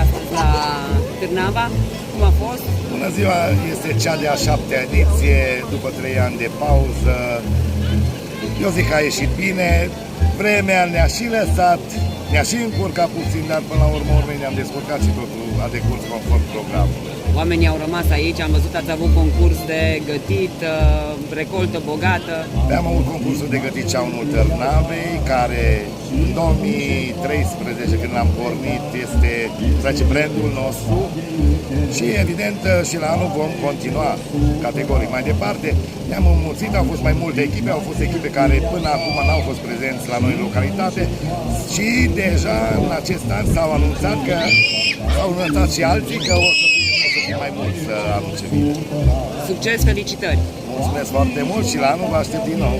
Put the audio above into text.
astăzi la Târnava. Cum a fost? Bună ziua! Este cea de-a 7-a ediție, după 3 ani de pauză. Eu zic că a ieșit bine, vremea ne-a și lăsat, ne-a și încurcat puțin, dar până la urmă ne-am descurcat și totul a decurs conform programului. Oamenii au rămas aici, am văzut ați avut concurs de gătit, recoltă bogată. Am avut concursul de gătit ceaunul Târnavei, care în 2013, când l-am pornit, este brandul nostru și evident și la anul vom continua categoric mai departe. Ne-am înmulțit, au fost mai multe echipe, au fost echipe care până acum n-au fost prezenți la noi în localitate și deja în acest an s-au anunțat că s-au anunțat și alții că o să fie mai mulți anul ce vine. Succes, felicitări! Mulțumesc foarte mult și la anul vă aștept din nou!